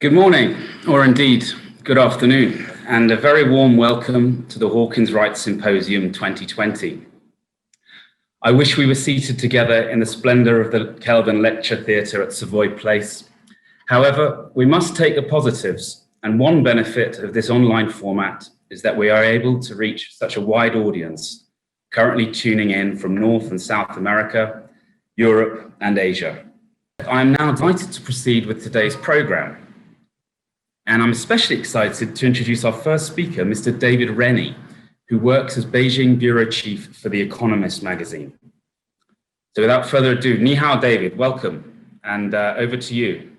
Good morning, or indeed, good afternoon, and a very warm welcome to the Hawkins Wright Symposium 2020. I wish we were seated together in the splendor of the Kelvin Lecture Theatre at Savoy Place. However, we must take the positives, and one benefit of this online format is that we are able to reach such a wide audience, currently tuning in from North and South America, Europe, and Asia. I am now delighted to proceed with today's program. And I'm especially excited to introduce our first speaker, Mr. David Rennie, who works as Beijing Bureau Chief for The Economist magazine. So without further ado, ni hao, David, welcome, and over to you.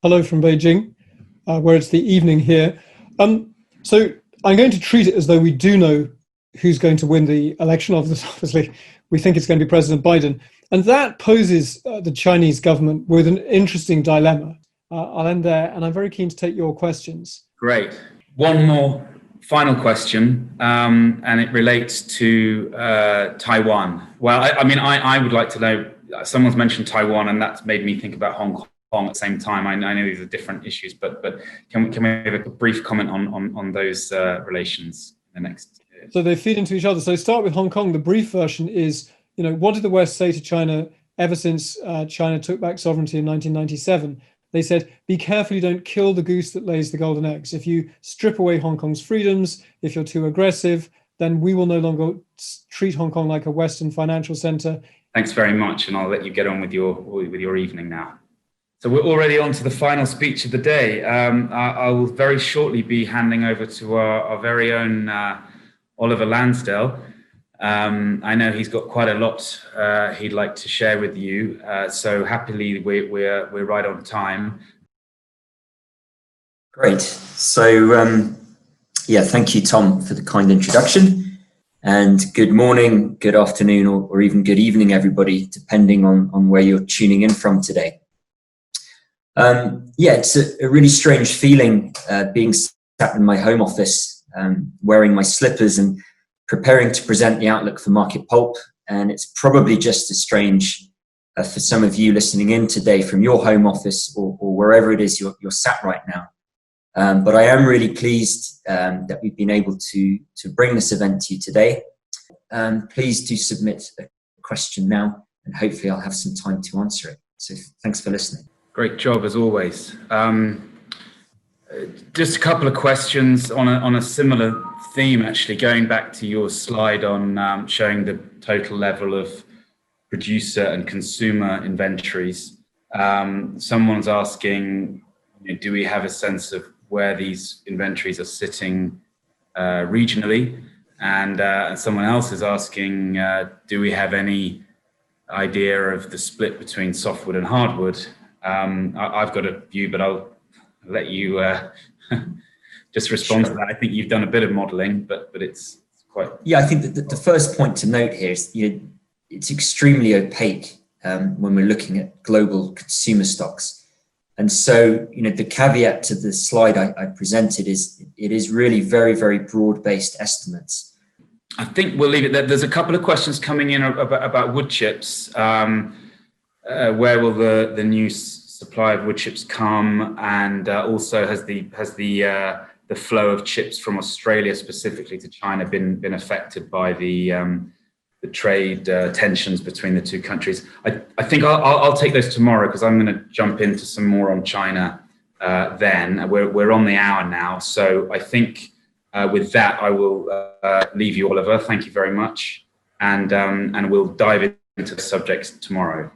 Hello from Beijing, where it's the evening here. So I'm going to treat it as though we do know who's going to win the election. Obviously, we think it's going to be President Biden. And that poses the Chinese government with an interesting dilemma. I'll end there, and I'm very keen to take your questions. Great. One more final question, and it relates to Taiwan. Well, I would like to know, someone's mentioned Taiwan, and that's made me think about Hong Kong at the same time. I know these are different issues, but can we have a brief comment on those relations in the next year? So they feed into each other. So start with Hong Kong. The brief version is, what did the West say to China ever since China took back sovereignty in 1997? They said, be careful you don't kill the goose that lays the golden eggs. If you strip away Hong Kong's freedoms, if you're too aggressive, then we will no longer treat Hong Kong like a Western financial center. Thanks very much, and I'll let you get on with your evening now. So we're already on to the final speech of the day. I will very shortly be handing over to our very own Oliver Lansdale. I know he's got quite a lot he'd like to share with you, so happily we're right on time. Great. So thank you, Tom, for the kind introduction, and good morning, good afternoon, or even good evening, everybody, depending on where you're tuning in from today. It's a really strange feeling being sat in my home office, wearing my slippers and preparing to present the outlook for market pulp, and it's probably just as strange for some of you listening in today from your home office or wherever it is you're sat right now. But I am really pleased that we've been able to bring this event to you today. Please do submit a question now, and hopefully I'll have some time to answer it. So thanks for listening. Great job as always. Just a couple of questions on a similar theme, actually, going back to your slide on showing the total level of producer and consumer inventories. Someone's asking, do we have a sense of where these inventories are sitting regionally? And someone else is asking, do we have any idea of the split between softwood and hardwood? I've got a view, but I'll let you just respond to that. I think you've done a bit of modelling, but it's quite... Yeah, I think that the first point to note here is it's extremely opaque when we're looking at global consumer stocks. And so, the caveat to the slide I presented is it is really very, very broad-based estimates. I think we'll leave it there. There's a couple of questions coming in about wood chips. Where will the new supply of wood chips come, and also has the flow of chips from Australia specifically to China been affected by the trade tensions between the two countries? I think I'll take those tomorrow, because I'm going to jump into some more on China then. We're on the hour now, so I think with that I will leave you, Oliver. Thank you very much, and we'll dive into the subjects tomorrow.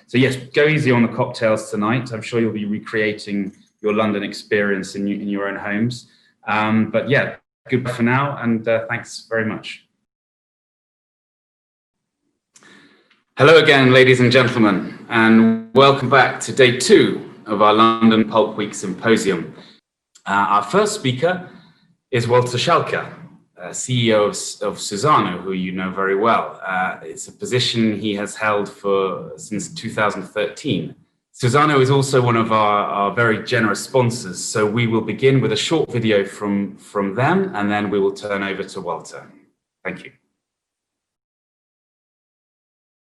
So yes, go easy on the cocktails tonight. I'm sure you'll be recreating your London experience in your own homes. But yeah, goodbye for now, and thanks very much. Hello again, ladies and gentlemen, and welcome back to day 2 of our London Pulp Week Symposium. Our first speaker is Walter Schalke, CEO of Suzano, who you know very well. It's a position he has held since 2013. Suzano is also one of our very generous sponsors, so we will begin with a short video from them, and then we will turn over to Walter. Thank you.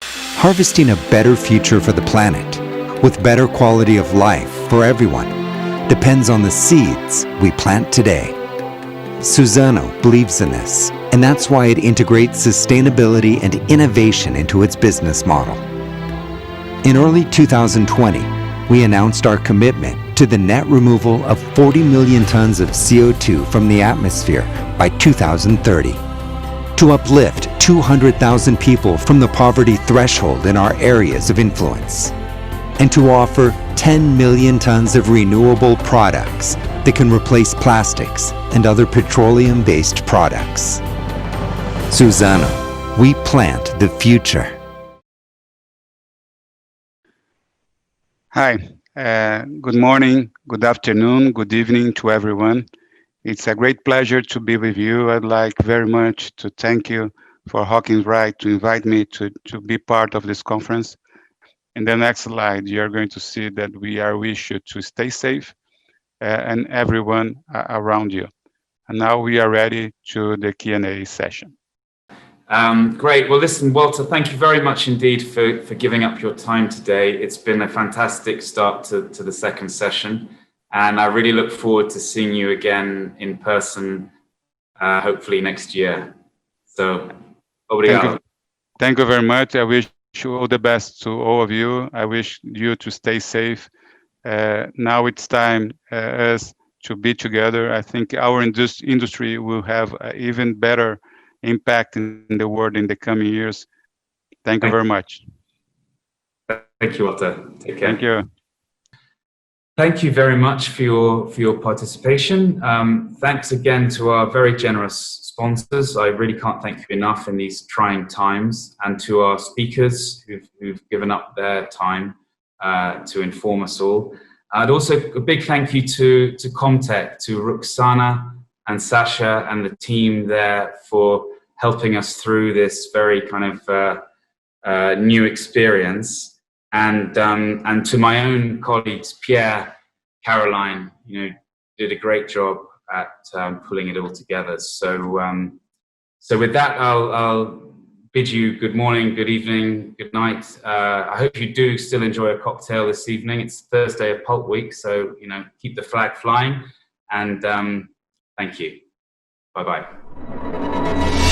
Harvesting a better future for the planet, with better quality of life for everyone. depends on the seeds we plant today. Suzano believes in this, and that's why it integrates sustainability and innovation into its business model. In early 2020, we announced our commitment to the net removal of 40 million tons of CO2 from the atmosphere by 2030, to uplift 200,000 people from the poverty threshold in our areas of influence, and to offer 10 million tons of renewable products that can replace plastics and other petroleum-based products. Suzano, we plant the future. Hi, good morning, good afternoon, good evening to everyone. It's a great pleasure to be with you. I'd like very much to thank you for Hawkins Wright to invite me to be part of this conference. In the next slide, you're going to see that we wish you to stay safe and everyone around you. And now we are ready to the Q&A session. Great. Well, listen, Walter, thank you very much indeed for giving up your time today. It's been a fantastic start to the second session, and I really look forward to seeing you again in person, hopefully next year. So, obrigado. Thank you very much. I wish you all the best to all of you. I wish you to stay safe. Now it's time us to be together. I think our industry will have an even better impact in the world in the coming years. Thank you very much. Thank you, Walter. Take care. Thank you. Thank you very much for your participation. Thanks again to our very generous sponsors. I really can't thank you enough in these trying times, and to our speakers who've given up their time to inform us all. And also a big thank you to Comtech, to Ruxana and Sasha and the team there for helping us through this very kind of new experience, and to my own colleagues, Pierre, Caroline, did a great job at pulling it all together. So with that, I'll bid you good morning, good evening, good night. I hope you do still enjoy a cocktail this evening. It's Thursday of Pulp Week, so keep the flag flying, and thank you. Bye-bye.